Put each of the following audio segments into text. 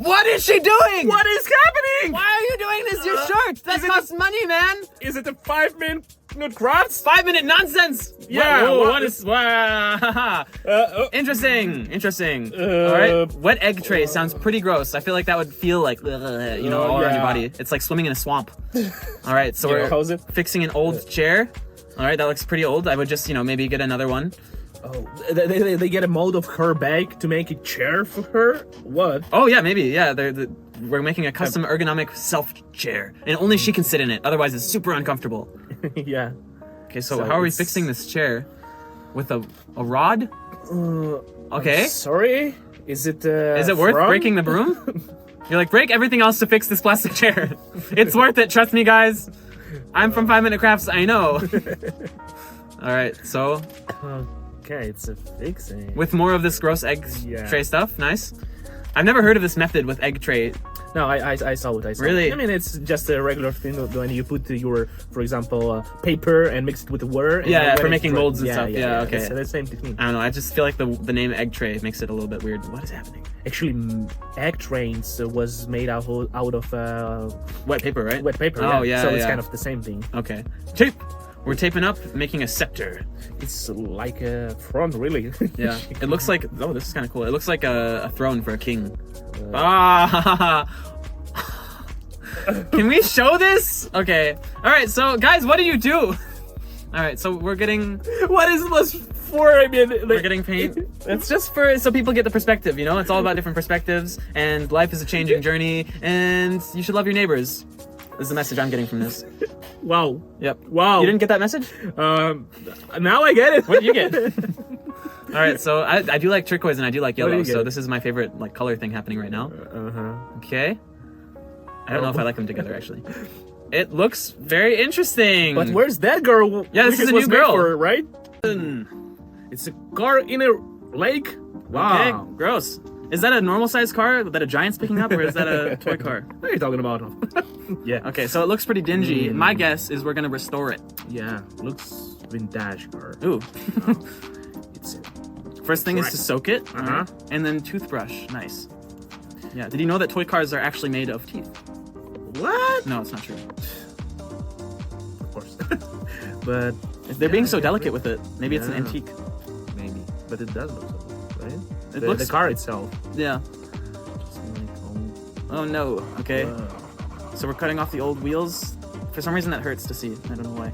What is she doing? What is happening? Why are you doing this? Your shirt. That costs money, man. Is it a 5-minute crafts? 5-minute nonsense. Yeah, Whoa, what what is? Wow. Interesting. All right. Wet egg tray sounds pretty gross. I feel like that would feel like all around your yeah. body. It's like swimming in a swamp. All right. So Yeah, we're how's it? fixing an old chair. All right. That looks pretty old. I would just maybe get another one. Oh, they get a mold of her bag to make a chair for her? What? Oh yeah, maybe. Yeah. We're making a custom ergonomic self chair, and only she can sit in it. Otherwise, it's super uncomfortable. Yeah. Okay. So So how are we it's- fixing this chair? With a rod? Okay. Sorry? Is it Is it worth from? breaking the broom? You're like, break everything else to fix this plastic chair. It's worth it, trust me, guys. I'm from 5-Minute Crafts, I know. All right, so Okay, it's a fixing. with more of this gross egg Yeah. tray stuff, nice. I've never heard of this method with egg tray. No, I saw it. I saw Really? it. I mean, it's just a regular thing when you put your, for example, paper and mix it with the water. And Yeah, then for when making it's molds and stuff. Yeah, okay. It's the same technique. I don't know, I just feel like the name egg tray makes it a little bit weird. What is happening? Actually, egg trains was made out of Wet paper, right? wet paper. Oh, yeah, So it's yeah. kind of the same thing. Okay. Tape! We're taping up, making a scepter. It's like a front, really. Yeah, it looks like, oh, this is kind of cool. It looks like a throne for a king. Can we show this? Okay. All right, so guys, what do you do? All right, so we're getting What is this for? I mean, we're getting paint. It's just so people get the perspective, It's all about different perspectives, and life is a changing journey, and you should love your neighbors. This is the message I'm getting from this. Wow. Yep. Wow. You didn't get that message? Now I get it. What did you get? All right, so I do like turquoise and I do like What do yellow, you so get? this is my favorite color thing happening right now. Uh-huh. Okay. I don't know if I like them together actually. It looks very interesting. But where's that girl? Yeah, this Which is a was new made girl. for, right? Hmm. It's a car in a lake. Wow. Okay, gross. Is that a normal sized car that a giant's picking up, or is that a toy car? What are you talking about? Yeah. Okay, so it looks pretty dingy. My guess is we're gonna restore it. Yeah. Looks vintage car. Ooh. It's First thing is to Correct. soak it, Uh-huh. and then toothbrush. Nice. Yeah. Did you know that toy cars are actually made of teeth? what? No, it's not true. Of course. But They're being so delicate with it. Maybe it's an Yeah. antique. maybe. But it does look so good, right? It the looks- car itself. Yeah. Just like, Oh no. Okay. wow. So we're cutting off the old wheels. For some reason that hurts to see. I don't know why.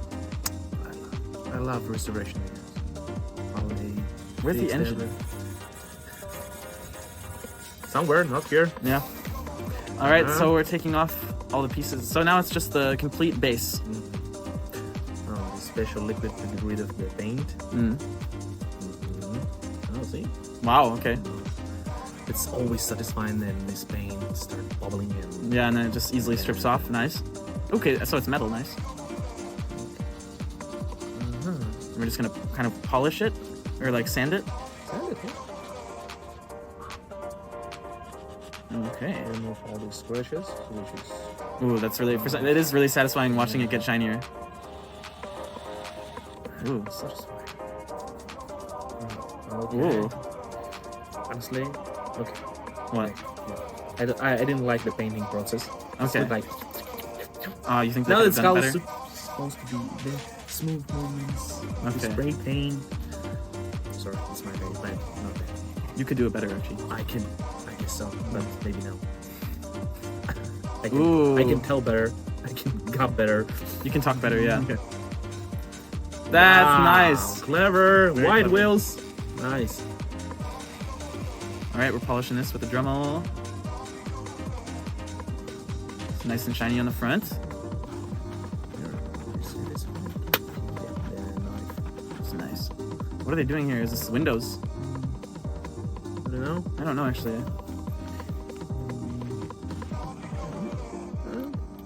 I love restoration videos. How they Where's the fix engine? everything. Somewhere, not here. Yeah. All right, Uh-huh. so we're taking off all the pieces. So now it's just the complete base. Oh, the special liquid to get rid of the paint. Mm. Oh, see? Wow. Okay. It's always satisfying when this paint starts bubbling in. Yeah, and then it just easily strips off. Nice. Okay, so it's metal. Nice. We're just gonna kind of polish it, or sand it. Okay. Remove all the scratches, which is Ooh, that's really. It is really satisfying watching it get shinier. Ooh. satisfying. Okay. Ooh. Honestly, okay. What? I didn't like the painting process. Okay. It's like Oh, you think they now could it's have done all better? supposed to be the smooth movements, the Okay. spray paint. Sorry, it's my bad. Not bad. You could do it better, Archie. I guess so, but maybe no. Ooh. I can tell better. I can got better. You can talk better, yeah. That's Wow, nice. Clever. Very White clever. wheels. Nice. All right, we're polishing this with the Dremel. It's nice and shiny on the front. It's nice. What are they doing here? Is this Windows? I don't know. I don't know actually.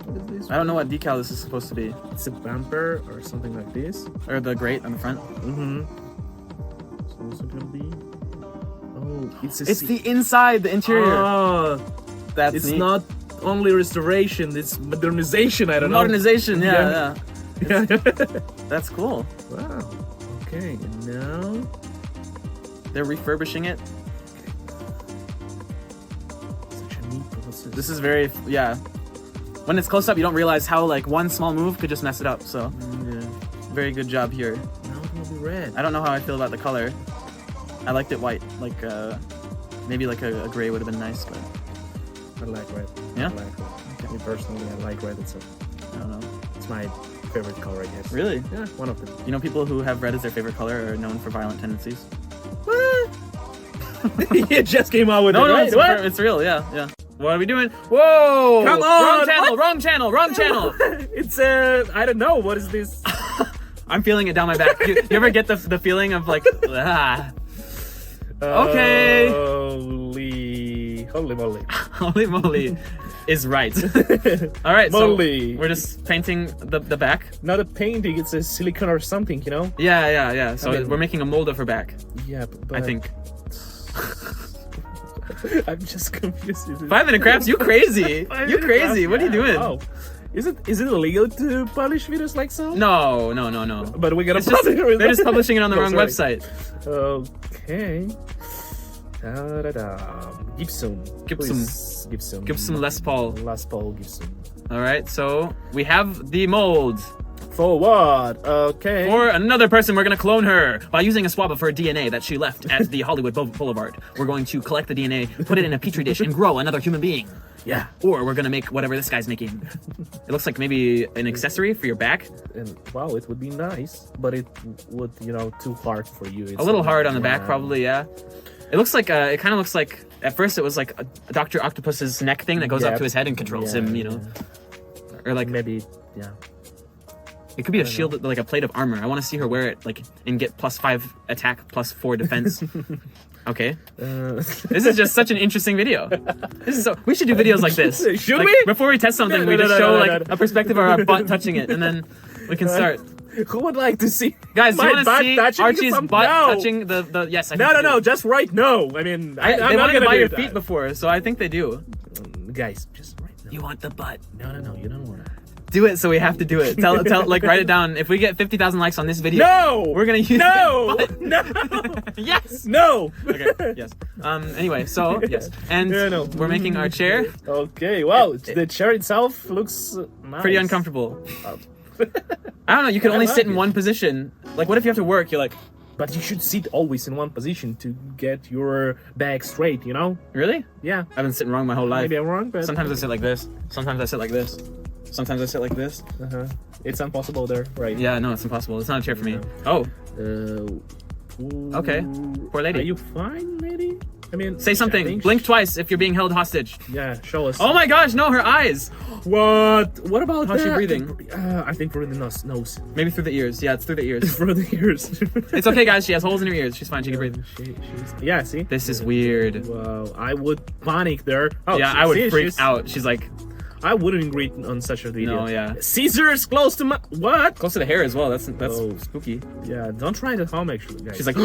What is this? I don't know what decal this is supposed to be. It's a bumper or something like this. Or the grate on the front. Mm-hmm. It's also gonna be. Oh, it's a It's the inside, the interior. Oh, That's it's neat. not only restoration. It's modernization. I don't Modernization, yeah. know. Yeah. That's cool. Wow. Okay, and now. They're refurbishing it. Such a neat This is very, yeah. When it's close up, you don't realize how like one small move could just mess it up. So, Yeah. very good job here. Now it will be red. I don't know how I feel about the color. I liked it white. Like maybe like a gray would have been nice, but I like red. Yeah? I like red. Me personally, I like red. I don't know. It's my favorite color, I guess. Really? Yeah, one of them. You know, people who have red as their favorite color are known for violent tendencies. What? You just came out with No, it, no, right? it's, What? it's real. Yeah, yeah. What are we doing? Whoa! Come Wrong on, channel! what? Wrong channel! Wrong channel! It's I don't know. What is this? I'm feeling it down my back. You ever get the feeling of like, ah, okay. Holy moly. holy moly, is right. All right, Moly. so we're just painting the back. Not a painting, it's a silicone or something, you know? Yeah. So I mean- we're making a mold of her back. Yeah, but I think. I'm just confused. 5 Minute Crafts, you crazy? You crazy? What are you doing? Oh. Is it illegal to publish videos like so? No. But we're gonna It's just, publish it. they're just publishing it on the No, wrong sorry. website. Okay. Gibson. Gibson. Please, Gibson. Gibson Les Paul. Les Paul Gibson. All right, so we have the mold. For what? Okay. For another person, we're going to clone her by using a swab of her DNA that she left at the Hollywood Boulevard. We're going to collect the DNA, put it in a petri dish, and grow another human being. Yeah. Or we're going to make whatever this guy's making. It looks like maybe an accessory for your back. And wow, it would be nice, but it would, too hard for you. A little hard on the back, probably, yeah. It looks like, it kind of looks like, at first it was like a Dr. Octopus's neck thing that goes up to his head and controls him, Or like, Maybe, yeah. it could be a shield, like a plate of armor. I want to see her wear it, like, and get +5 attack, +4 defense. Okay. This is just such an interesting video. We should do videos like this. Should Like, we? Before we test something, we just show like a perspective of our butt touching it, and then we can start. Who would like to see Guys, do my you want to butt see touching Archie's some- butt No. touching the? Yes, I think No, they do. just right no. I mean, They I'm not wanted to gonna buy do your that. feet before, so I think they do. Guys, just right now. You want the butt? No, you don't want to. Do it, so we have to do it. Tell, like, write it down. If we get 50,000 likes on this video, No, we're gonna use no, the butt. no, Yes. no. Okay. Yes. Anyway, so yes, and No. we're making our chair Okay, well, the chair itself looks nice. pretty uncomfortable. Oh. I don't know. You can I only like sit in it. one position. Like, what if you have to work? You're like, But you should sit always in one position to get your back straight. really? Yeah. I've been sitting wrong my whole life. Maybe I'm wrong, but Sometimes I sit like this. Sometimes I sit like this. Sometimes I sit like this. It's impossible there, right? Yeah, no, it's impossible. It's not a chair for me. Oh, Okay. Poor lady. Are you fine, lady? I mean, say I something. think Blink twice if you're being held hostage. Yeah, show us. Oh my gosh, no, her eyes. What? What about How's she that? breathing? I think through the nose. Maybe through the ears. Yeah, it's through the ears. Through the ears. It's okay, guys. She has holes in her ears. She's fine. She can breathe. Yeah, see? This is weird. Wow, I would panic there. Oh, Yeah, I would see, freak she's- out. She's like, I wouldn't agree on such a video. no, yeah. Scissors close to my... What? Close to the hair as well. That's Oh. spooky. Yeah, don't try it at home, actually, guys. She's like,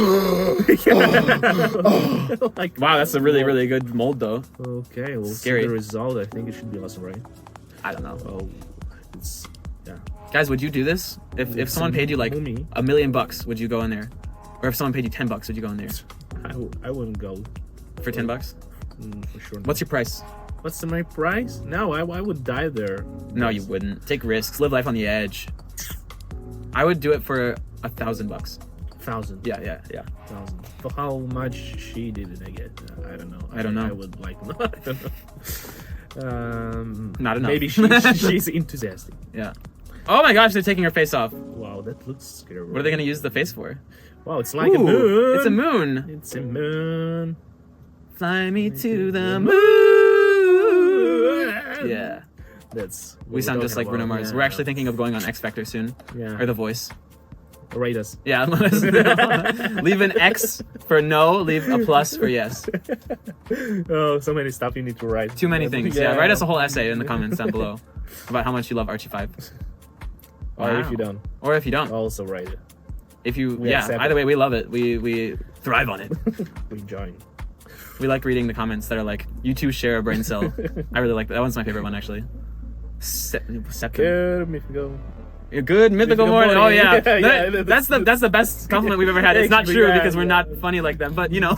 like, wow, that's a really, really good mold, though. okay, we'll Scary. see the result. I think it should be awesome, right? I don't know. Oh, it's... Yeah. Guys, would you do this? If someone paid you like Mummy. $1 million, would you go in there? Or if someone paid you $10, would you go in there I wouldn't go. for $10? For sure. What's your price? What's my price? No, I would die there. No, you wouldn't. Take risks. Live life on the edge. I would do it for $1,000. 1,000. Yeah. 1,000. For how much she did it, I guess. I don't know. I don't know. I would like. I don't know. Not enough. Maybe she's enthusiastic. Yeah. Oh my gosh, they're taking her face off. Wow, that looks scary. What are they gonna use the face for? Wow, it's like a Ooh, moon. It's a moon. It's a moon. Fly me to the moon. Yeah. That's. what We we're sound just like talking Bruno about. Mars. Yeah. We're actually thinking of going on X Factor soon. Yeah. Or The Voice. Rate us. Yeah, let us know. Leave an X for no, leave a plus for yes. Oh, so many stuff you need to write. Too many things. Yeah, write us a whole essay in the comments down below about how much you love Archie 5. Or if Wow. you don't, Or if you don't. also write it. If you, We yeah, accept either it. way, we love it. We thrive on it. We join. We like reading the comments that are like, you two share a brain cell. I really like that. That one's my favorite one, actually. Septum. Good, me go. Good mythical Mythical morning. Oh morning. yeah, Yeah, that's the best compliment we've ever had. It's not Actually, true yeah, because we're yeah. not funny like them, but you know.